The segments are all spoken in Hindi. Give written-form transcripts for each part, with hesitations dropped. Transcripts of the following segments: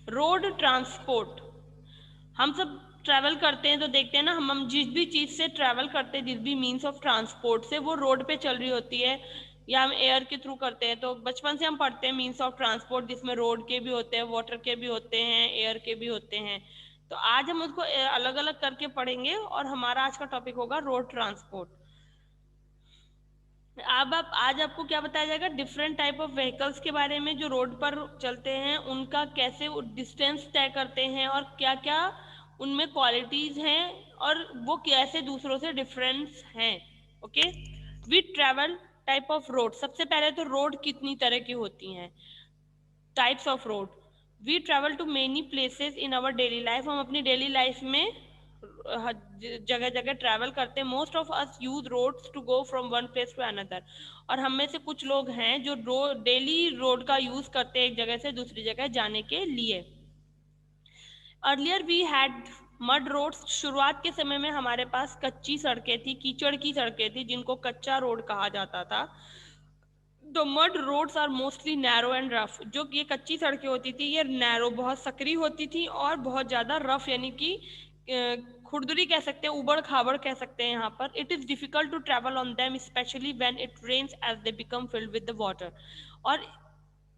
रोड ट्रांसपोर्ट, हम सब ट्रैवल करते हैं तो देखते हैं ना, हम जिस भी चीज़ से ट्रैवल करते हैं, जिस भी मीन्स ऑफ ट्रांसपोर्ट से, वो रोड पे चल रही होती है या हम एयर के थ्रू करते हैं। तो बचपन से हम पढ़ते हैं मीन्स ऑफ ट्रांसपोर्ट, जिसमें रोड के भी होते हैं, वाटर के भी होते हैं, एयर के भी होते हैं। तो आज हम उसको अलग अलग करके पढ़ेंगे और हमारा आज का टॉपिक होगा रोड ट्रांसपोर्ट। अब आज आपको क्या बताया जाएगा, डिफरेंट टाइप ऑफ व्हीकल्स के बारे में जो रोड पर चलते हैं, उनका कैसे डिस्टेंस तय करते हैं और क्या क्या उनमें क्वालिटीज हैं और वो कैसे दूसरों से डिफरेंस हैं। Okay, we travel type of road. सबसे पहले तो रोड कितनी तरह की होती हैं, types of road. We travel to many places in our daily life, हम अपनी डेली लाइफ में जगह जगह ट्रैवल करते हैं। Most of us use roads to go from one place to another, और हम में से कुछ लोग हैं जो डेली रोड का यूज करते हैं एक जगह से दूसरी जगह जाने के लिए। Earlier we had mud roads, शुरुआत के समय में हमारे पास कच्ची सड़कें थी, कीचड़ की सड़कें थी, जिनको कच्चा रोड कहा जाता था। The mud roads are mostly narrow and rough, जो ये कच्ची सड़कें होती थी ये नैरो बहुत सकरी होती थी और बहुत ज़्यादा रफ, यानी कि खुरदुरी कह सकते हैं, उबड़ खाबड़ कह सकते हैं यहाँ पर। It is difficult to travel on them specially when it rains as they become filled with the water. और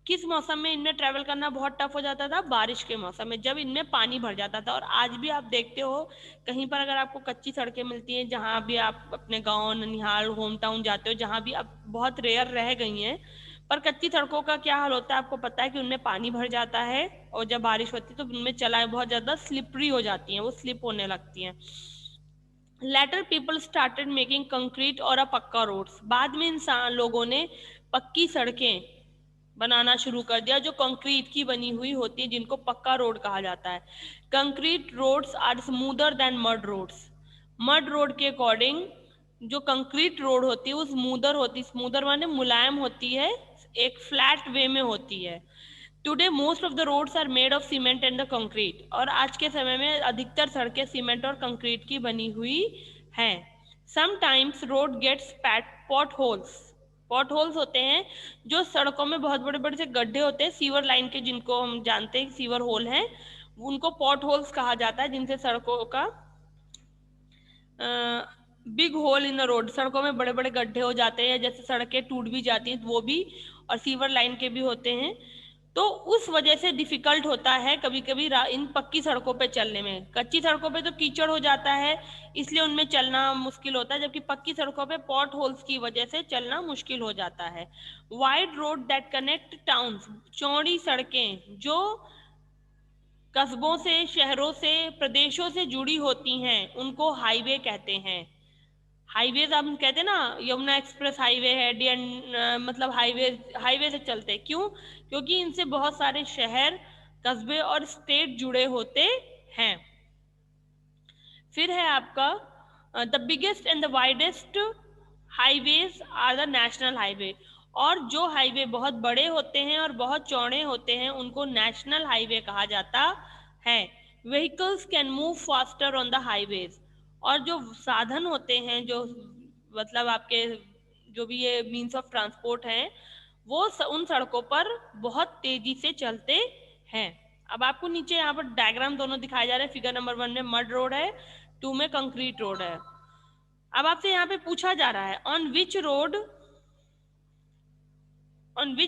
किस मौसम में इनमें ट्रैवल करना बहुत टफ हो जाता था, बारिश के मौसम में, जब इनमें पानी भर जाता था। और आज भी आप देखते हो कहीं पर अगर आपको कच्ची सड़कें मिलती हैं, जहाँ भी आप अपने गांव, ननिहाल, होम टाउन जाते हो, जहाँ भी अब बहुत रेयर रह गई हैं, पर कच्ची सड़कों का क्या हाल होता है आपको पता है कि उनमें पानी भर जाता है और जब बारिश होती है तो उनमें चलाएं बहुत ज़्यादा स्लिपरी हो जाती हैं, वो स्लिप होने लगती हैं। Later people started making concrete और अ पक्का रोड्स, बाद में इंसान लोगों ने पक्की सड़कें बनाना शुरू कर दिया जो कंक्रीट की बनी हुई होती है, जिनको पक्का रोड कहा जाता है। Concrete roads are smoother than mud roads, mud road के अकॉर्डिंग जो कंक्रीट रोड होती है वो स्मूदर होती है, स्मूदर माने मुलायम होती है, एक फ्लैट वे में होती है। Today most of the roads are made of cement and the concrete, और आज के समय में अधिकतर सड़कें सीमेंट और कंक्रीट की बनी हुई हैं। Sometimes road gets potholes, potholes होते हैं जो सड़कों में बहुत बड़े बड़े से गड्ढे होते हैं, सीवर लाइन के, जिनको हम जानते हैं सीवर होल हैं, उनको पॉट होल्स कहा जाता है, जिनसे सड़कों का big hole in the road, सड़कों में बड़े बड़े गड्ढे हो जाते हैं, जैसे सड़कें टूट भी जाती हैं वो भी, और सीवर लाइन के भी होते हैं। तो उस वजह से डिफिकल्ट होता है कभी कभी इन पक्की सड़कों पे चलने में। कच्ची सड़कों पे तो कीचड़ हो जाता है, इसलिए उनमें चलना मुश्किल होता है, जबकि पक्की सड़कों पे पॉट होल्स की वजह से चलना मुश्किल हो जाता है। Wide road that connect towns, चौड़ी सड़कें जो कस्बों से, शहरों से, प्रदेशों से जुड़ी होती हैं, उनको हाईवे कहते हैं। हाईवेज हम कहते हैं ना, यमुना एक्सप्रेस हाईवे है, मतलब हाईवे से चलते हैं, क्यों? क्योंकि इनसे बहुत सारे शहर, कस्बे और स्टेट जुड़े होते हैं। फिर है आपका the biggest and the widest highways are the national highway, और जो हाईवे बहुत बड़े होते हैं और बहुत चौड़े होते हैं उनको नेशनल हाईवे कहा जाता है। Vehicles can move faster on the highways, और जो साधन होते हैं, जो मतलब आपके जो भी ये मीन्स ऑफ ट्रांसपोर्ट हैं, वो उन सड़कों पर बहुत तेजी से चलते हैं। अब आपको नीचे यहाँ पर डायग्राम दोनों दिखाए जा रहे हैं, फिगर नंबर 1 में मड रोड है, 2 में कंक्रीट रोड है। अब आपसे यहाँ पे पूछा जा रहा है on which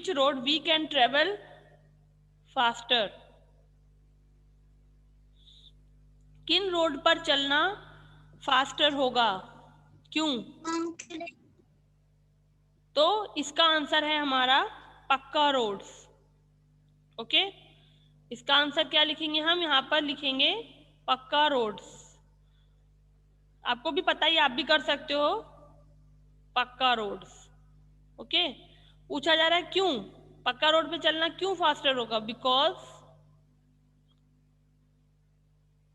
road we can travel faster, किन रोड पर चलना फास्टर होगा, क्यों? तो इसका आंसर है हमारा पक्का रोड्स। ओके, इसका आंसर क्या लिखेंगे हम, यहाँ पर लिखेंगे पक्का रोड्स। आपको भी पता ही, आप भी कर सकते हो पक्का रोड्स। ओके, पूछा जा रहा है क्यों पक्का रोड पे चलना क्यों फास्टर होगा, because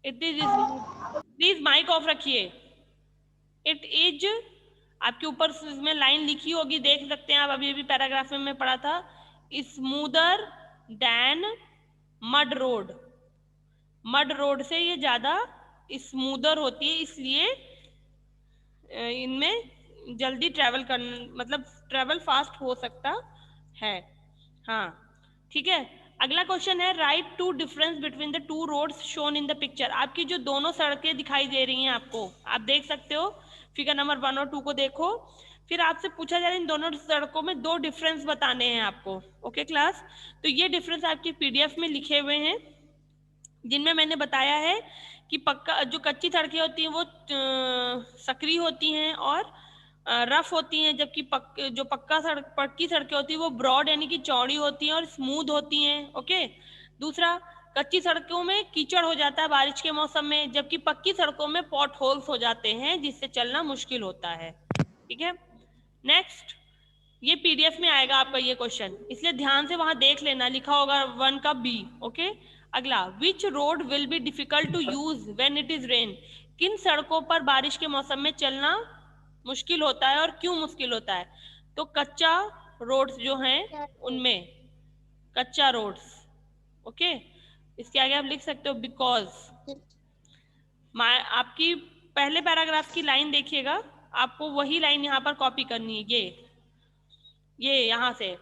it is, please mic off रखिए। इट इज, आपके ऊपर इसमें लाइन लिखी होगी, देख सकते हैं आप, अभी अभी पैराग्राफ में मैं पढ़ा था, smoother than mud road, mud road से ये ज्यादा स्मूदर होती है, इसलिए इनमें जल्दी ट्रैवल करना, मतलब ट्रैवल फास्ट हो सकता है। हाँ ठीक है, अगला क्वेश्चन है write two difference between the two roads shown in the picture. आपकी जो दोनों सड़कें दिखाई दे रही हैं आपको, आप देख सकते हो, फिगर नंबर 1 और 2 को देखो। फिर आपसे पूछा जा रहा है इन दोनों सड़कों में 2 डिफरेंस बताने हैं आपको। ओके क्लास, तो ये डिफरेंस आपकी पीडीएफ में लिखे हुए हैं, जिनमें मैंने बताया है कि पक्का जो कच्ची सड़कें होती हैं वो सक्रिय होती हैं और रफ होती हैं, जबकि जो पक्की सड़कें होती हैं वो ब्रॉड यानी कि चौड़ी होती हैं और स्मूथ होती हैं। ओके, दूसरा, कच्ची सड़कों में कीचड़ हो जाता है बारिश के मौसम में, जबकि पक्की सड़कों में पॉट होल्स हो जाते हैं जिससे चलना मुश्किल होता है। ठीक है, नेक्स्ट, ये पीडीएफ में आएगा आपका ये क्वेश्चन, इसलिए ध्यान से वहां देख लेना, लिखा होगा 1 का बी। ओके, अगला, which road will be difficult to use when it is rain. किन सड़कों पर बारिश के मौसम में चलना मुश्किल होता है और क्यों मुश्किल होता है? तो कच्चा रोड्स जो हैं उनमें, कच्चा रोड्स। ओके, इसके आगे आप लिख सकते हो बिकॉज। आपकी पहले पैराग्राफ की लाइन देखिएगा, आपको वही लाइन यहाँ पर कॉपी करनी है, ये यहाँ से,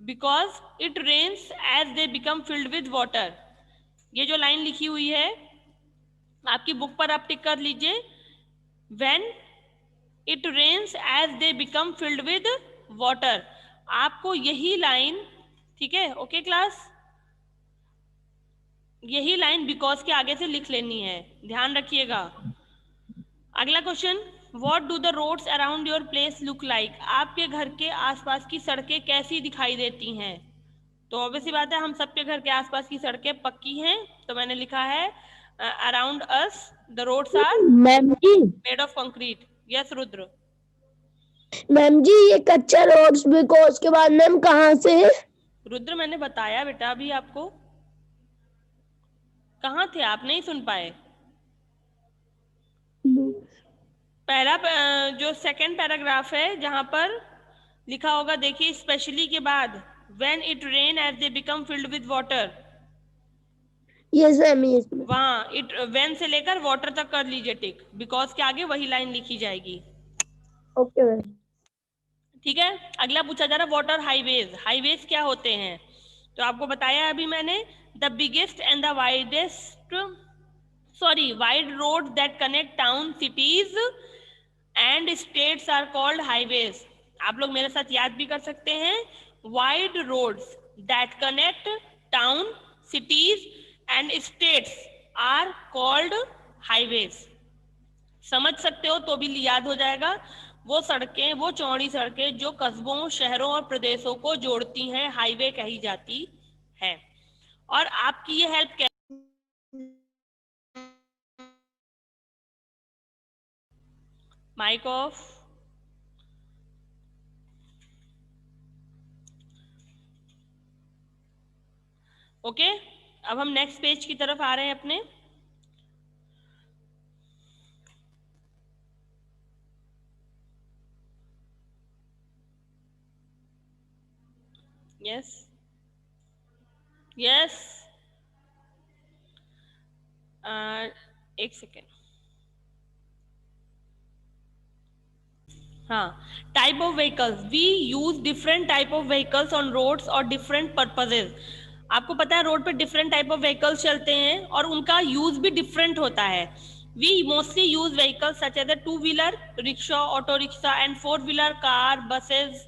because it rains as they become filled with water. ये जो लाइन लिखी हुई है आपकी बुक पर आप टिक कर लीजिए, when it rains as they become filled with water. आपको यही लाइन, ठीक है, ओके क्लास, यही लाइन बिकॉज के आगे से लिख लेनी है, ध्यान रखिएगा। अगला question, what do the roads around your place look like. आपके घर के आसपास की सड़कें कैसी दिखाई देती हैं? तो ऑब्वियसली बात है, हम सबके घर के आसपास की सड़कें पक्की हैं, तो मैंने लिखा है around us the roads are ma'am ji, made of concrete. Yes Rudra. Ma'am ji ये कच्चा रोड्स बिकॉज के बाद मैम कहाँ से है? रुद्र मैंने बताया बेटा अभी आपको, कहाँ थे आप, नहीं सुन पाए? पहला जो सेकंड पैराग्राफ है जहां पर लिखा होगा, देखिए, स्पेशली के बाद when it rain as they become filled with water, yes ma'am, yes. वहां इट व्हेन से लेकर वाटर तक कर लीजिए टिक, बिकॉज के आगे वही लाइन लिखी जाएगी। Okay ma'am. ठीक है, अगला पूछा जा रहा है वाटर हाईवेज। हाईवेज क्या होते हैं? तो आपको बताया अभी मैंने, the biggest and the wide road that connect town, cities and states are called highways. आप लोग मेरे साथ याद भी कर सकते हैं, wide roads that connect town, cities and states are called highways. समझ सकते हो तो भी याद हो जाएगा, वो सड़कें, वो चौड़ी सड़कें जो कस्बों, शहरों और प्रदेशों को जोड़ती हैं, हाईवे कही जाती है। और आपकी ये हेल्प क्या, माइक ऑफ। ओके, अब हम नेक्स्ट पेज की तरफ आ रहे हैं अपने। यस यस, एक सेकेंड। हाँ, type of vehicles, we use different type of vehicles on roads और डिफरेंट पर्पजेज। आपको पता है रोड पे डिफरेंट टाइप ऑफ व्हीकल्स चलते हैं और उनका यूज भी डिफरेंट होता है। We mostly use vehicles such as two wheeler, rickshaw, auto rickshaw and 4 wheeler car, buses,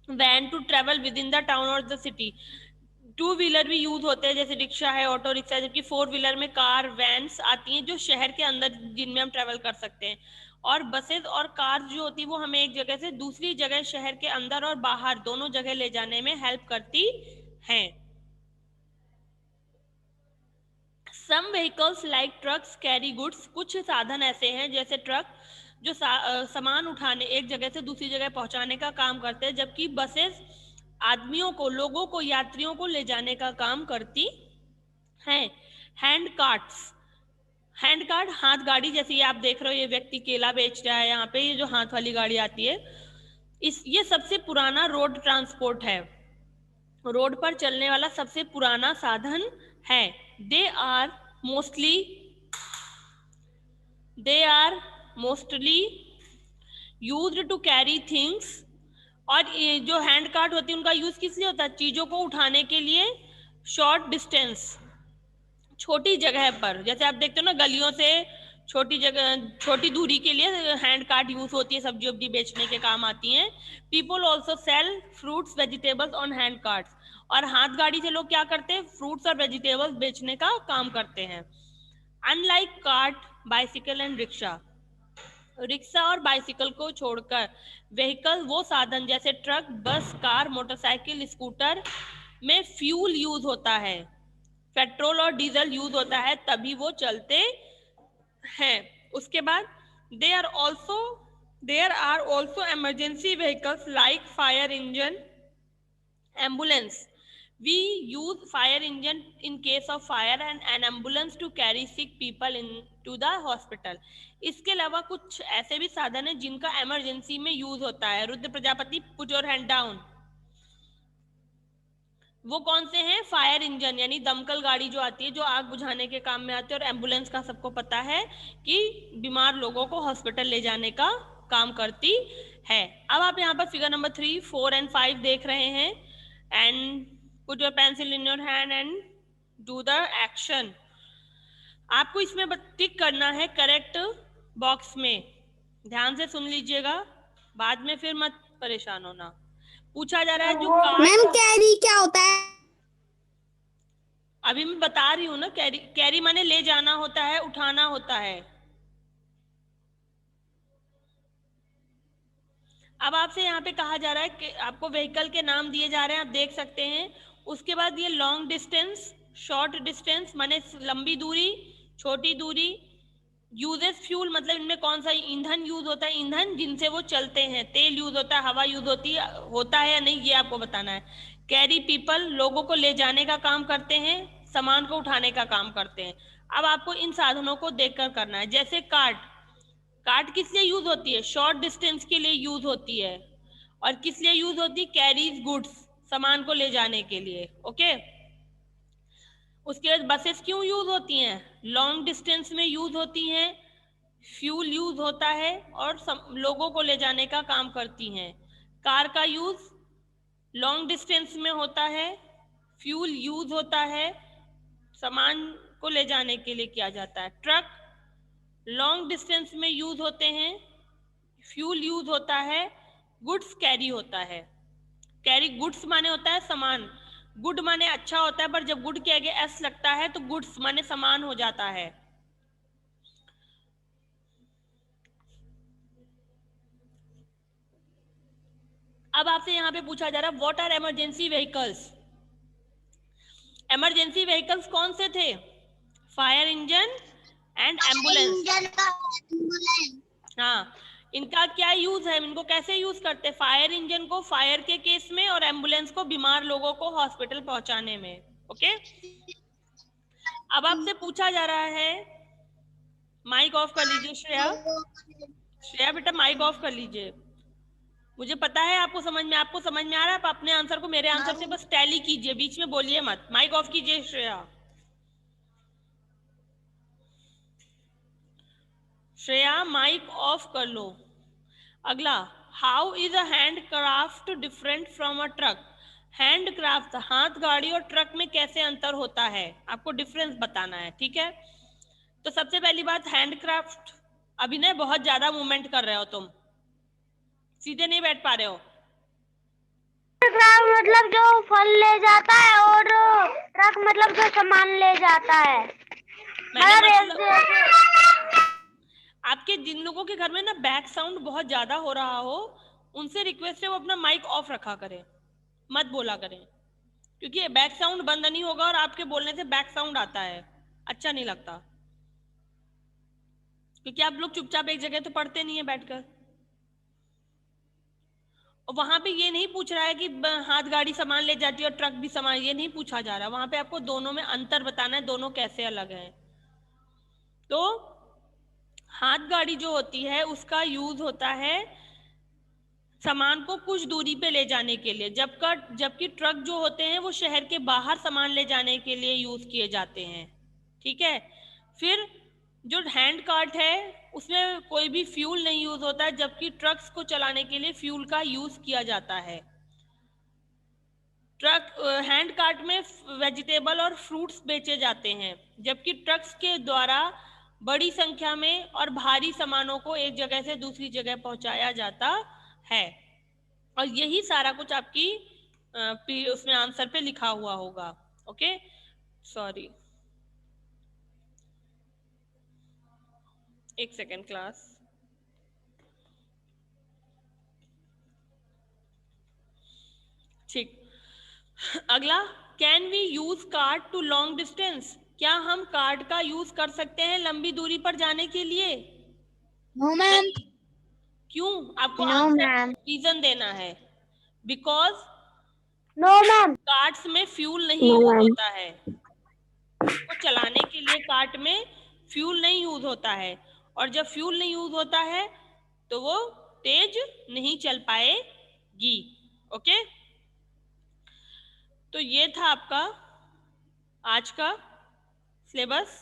van to travel within the town और द सिटी। 2 व्हीलर भी यूज होते हैं जैसे रिक्शा है, ऑटो रिक्शा, जबकि 4 व्हीलर में कार, वैन्स आती हैं जो शहर के अंदर जिनमें हम ट्रेवल कर सकते हैं। और बसेस और कार जो होती है वो हमें एक जगह से दूसरी जगह, शहर के अंदर और बाहर दोनों जगह ले जाने में हेल्प करती हैं। Some vehicles like trucks carry goods, कुछ साधन ऐसे हैं जैसे ट्रक जो सामान उठाने, एक जगह से दूसरी जगह पहुंचाने का काम करते हैं, जबकि बसेस आदमियों को, लोगों को, यात्रियों को ले जाने का काम करती हैं। हैंड कार्ट्स, हैंड कार्ट हाथ गाड़ी, जैसे ये आप देख रहे हो, ये व्यक्ति केला बेच रहा है यहाँ पे, ये जो हाथ वाली गाड़ी आती है, ये सबसे पुराना रोड ट्रांसपोर्ट है, रोड पर चलने वाला सबसे पुराना साधन है। They are mostly used to carry things और ये जो हैंड कार्ट होती है उनका यूज किस लिए होता है? चीजों को उठाने के लिए, शॉर्ट डिस्टेंस, छोटी जगह पर। जैसे आप देखते हो ना गलियों से छोटी जगह, छोटी दूरी के लिए हैंड कार्ट यूज होती है, सब्जी वब्जी बेचने के काम आती हैं। People also sell fruits vegetables on hand carts. और हाथ गाड़ी से लोग क्या करते हैं? फ्रूट्स और वेजिटेबल्स बेचने का काम करते हैं। Unlike cart, bicycle and rickshaw, rickshaw और बाइसिकल को छोड़कर व्हीकल वो साधन जैसे ट्रक, बस, कार, मोटरसाइकिल, स्कूटर में फ्यूल यूज होता है, पेट्रोल और डीजल यूज होता है, तभी वो चलते हैं। उसके बाद there are also emergency vehicles like fire engine, ambulance. We use fire engine in case of fire and an ambulance to carry sick people into the hospital. इसके अलावा कुछ ऐसे भी साधन है जिनका इमरजेंसी में यूज होता है। Rudra Prajapati, put your hand down. वो कौन से हैं? फायर इंजन यानी दमकल गाड़ी जो आती है, जो आग बुझाने के काम में आती है, और एम्बुलेंस का सबको पता है कि बीमार लोगों को हॉस्पिटल ले जाने का काम करती है। अब आप यहाँ पर फिगर नंबर 3, 4 एंड 5 देख रहे हैं। And put your pencil in your hand and do the action. आपको इसमें टिक करना है करेक्ट बॉक्स में। ध्यान से सुन लीजिएगा, बाद में फिर मत परेशान होना। पूछा जा रहा है जो मैम कैरी क्या होता है? अभी मैं बता रही हूँ ना, कैरी, कैरी माने ले जाना होता है, उठाना होता है। अब आपसे यहाँ पे कहा जा रहा है कि आपको व्हीकल के नाम दिए जा रहे हैं, आप देख सकते हैं। उसके बाद ये लॉन्ग डिस्टेंस, शॉर्ट डिस्टेंस माने लंबी दूरी, छोटी दूरी। यूजेस फ्यूल मतलब इनमें कौन सा ईंधन यूज होता है? ईंधन जिनसे वो चलते हैं। तेल यूज होता है, हवा यूज होता है या नहीं, ये आपको बताना है। कैरी पीपल, लोगों को ले जाने का काम करते हैं, सामान को उठाने का काम करते हैं। अब आपको इन साधनों को देखकर करना है। जैसे कार्ट, कार्ट किस लिए यूज होती है? शॉर्ट डिस्टेंस के लिए यूज होती है। और किस लिए यूज होती है? कैरीज गुड्स, सामान को ले जाने के लिए। ओके। उसके बाद बसेस क्यों यूज होती हैं? लॉन्ग डिस्टेंस में यूज होती हैं, फ्यूल यूज होता है और लोगों को ले जाने का काम करती हैं। कार का यूज लॉन्ग डिस्टेंस में होता है, फ्यूल यूज होता है, सामान को ले जाने के लिए किया जाता है। ट्रक लॉन्ग डिस्टेंस में यूज होते हैं, फ्यूल यूज होता है, गुड्स कैरी होता है। कैरी गुड्स माने होता है सामान, गुड माने अच्छा होता है, पर जब गुड के आगे एस लगता है तो गुड्स माने सामान हो जाता है। अब आपसे यहाँ पे पूछा जा रहा है what are emergency vehicles. Emergency vehicles कौन से थे? Fire engine and ambulance. हाँ, इनका क्या यूज है? इनको कैसे यूज करते हैं? फायर इंजन को फायर के केस में और एम्बुलेंस को बीमार लोगों को हॉस्पिटल पहुंचाने में। ओके। अब आपसे पूछा जा रहा है, माइक ऑफ कर लीजिए श्रेया। श्रेया बेटा माइक ऑफ कर लीजिए। मुझे पता है आपको समझ में आ रहा है। आप अपने आंसर को मेरे आंसर से बस टैली कीजिए, बीच में बोलिए मत। माइक ऑफ कीजिए श्रेया। श्रेया माइक ऑफ कर लो। अगला, how is a hand craft different from a truck. Hand craft, हाथ गाड़ी और ट्रक में कैसे अंतर होता है, आपको डिफरेंस बताना है। ठीक है, तो सबसे पहली बात, हैंड क्राफ्ट, अभिनय बहुत ज्यादा मूवमेंट कर रहे हो तुम, सीधे नहीं बैठ पा रहे हो। मतलब जो फल ले जाता है और ट्रक मतलब जो सामान ले जाता है। मतलब आपके जिन लोगों के घर में ना बैक साउंड बहुत ज्यादा हो रहा हो, उनसे रिक्वेस्ट है वो अपना माइक ऑफ रखा करें, मत बोला करें, क्योंकि बैक साउंड बंद नहीं होगा और आपके बोलने से बैक साउंड आता है, अच्छा नहीं लगता। क्योंकि आप लोग चुपचाप एक जगह तो पढ़ते नहीं है बैठकर। और वहां पे ये नहीं पूछ रहा है कि हाथ गाड़ी सामान ले जाती है और ट्रक भी सामान, ये नहीं पूछा जा रहा। वहां पे आपको दोनों में अंतर बताना है, दोनों कैसे अलग हैं। तो हाथ गाड़ी जो होती है उसका यूज होता है सामान को कुछ दूरी पे ले जाने के लिए, जबकि ट्रक जो होते हैं वो शहर के बाहर सामान ले जाने के लिए यूज किए जाते हैं। ठीक है। फिर जो हैंड कार्ट है उसमें कोई भी फ्यूल नहीं यूज होता है, जबकि ट्रक्स को चलाने के लिए फ्यूल का यूज किया जाता है। हैंड कार्ट में वेजिटेबल और फ्रूट्स बेचे जाते हैं, जबकि ट्रक्स के द्वारा बड़ी संख्या में और भारी सामानों को एक जगह से दूसरी जगह पहुंचाया जाता है। और यही सारा कुछ आपकी उसमें आंसर पे लिखा हुआ होगा। ओके, सॉरी, एक सेकेंड क्लास। ठीक, अगला, can we use cart to long distance? क्या हम कार्ट का यूज कर सकते हैं लंबी दूरी पर जाने के लिए? No ma'am. क्यों? आपको नो आंसर मैम। रीजन देना है। Because no ma'am. कार्ट्स में फ्यूल नहीं नो यूज मैम। होता है, उसको चलाने के लिए कार्ट में फ्यूल नहीं यूज होता है, और जब फ्यूल नहीं यूज होता है तो वो तेज नहीं चल पाएगी। ओके, तो ये था आपका आज का सिलेबस।